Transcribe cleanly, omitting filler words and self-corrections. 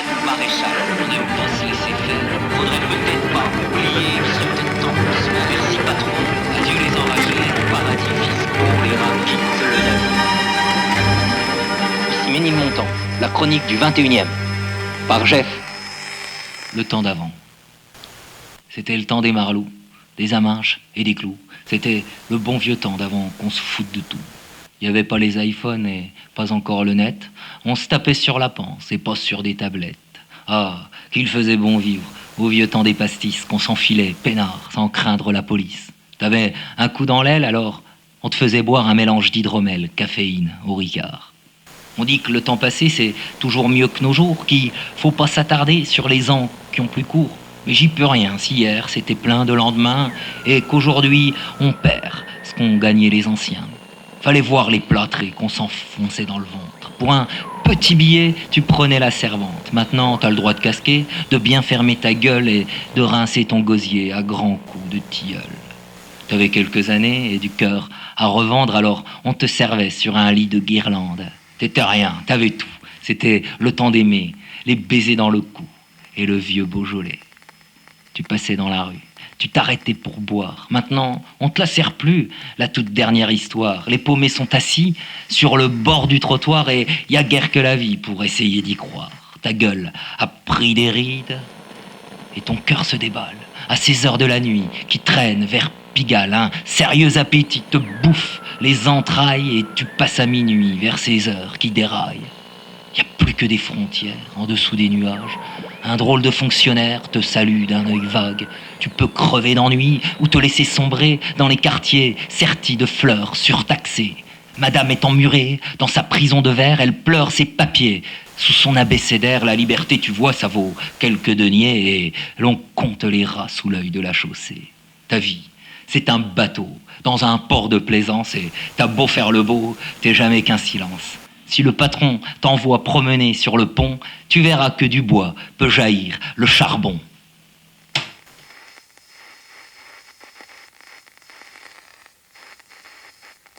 Anne Maréchal, on n'aime pas se laisser faire. Faudrait peut-être pas oublier, il serait peut-être temps qu'on se merci patron. Adieu les enragés, paradis fiscaux, les rats quittent le navire. Ici Ménilmontant, la chronique du 21e, par Jeff. Le temps d'avant. C'était le temps des marlous, des aminches et des clous. C'était le bon vieux temps d'avant qu'on se foute de tout. Il n'y avait pas les iPhones et pas encore le net. On se tapait sur la panse et pas sur des tablettes. Ah, qu'il faisait bon vivre au vieux temps des pastis, qu'on s'enfilait peinard sans craindre la police. T'avais un coup dans l'aile, alors on te faisait boire un mélange d'hydromel, caféine, au Ricard. On dit que le temps passé c'est toujours mieux que nos jours, qu'il faut pas s'attarder sur les ans qui ont plus court. Mais j'y peux rien si hier c'était plein de lendemain et qu'aujourd'hui on perd ce qu'ont gagné les anciens. Fallait voir les plâtrés qu'on s'enfonçait dans le ventre. Pour un petit billet, tu prenais la servante. Maintenant, t'as le droit de casquer, de bien fermer ta gueule et de rincer ton gosier à grands coups de tilleul. T'avais quelques années et du cœur à revendre, alors on te servait sur un lit de guirlande. T'étais rien, t'avais tout. C'était le temps d'aimer, les baisers dans le cou et le vieux Beaujolais. Tu passais dans la rue. Tu t'arrêtais pour boire. Maintenant, on te la sert plus, la toute dernière histoire. Les paumés sont assis sur le bord du trottoir et y a guère que la vie pour essayer d'y croire. Ta gueule a pris des rides et ton cœur se déballe à ces heures de la nuit qui traînent vers Pigalle. Un sérieux appétit te bouffe les entrailles et tu passes à minuit vers ces heures qui déraillent. Y a plus que des frontières en dessous des nuages. Un drôle de fonctionnaire te salue d'un œil vague. Tu peux crever d'ennui ou te laisser sombrer dans les quartiers sertis de fleurs surtaxées. Madame est emmurée dans sa prison de verre, elle pleure ses papiers. Sous son abécédaire, la liberté, tu vois, ça vaut quelques deniers et l'on compte les rats sous l'œil de la chaussée. Ta vie, c'est un bateau dans un port de plaisance et t'as beau faire le beau, t'es jamais qu'un silence. Si le patron t'envoie promener sur le pont, tu verras que du bois peut jaillir le charbon.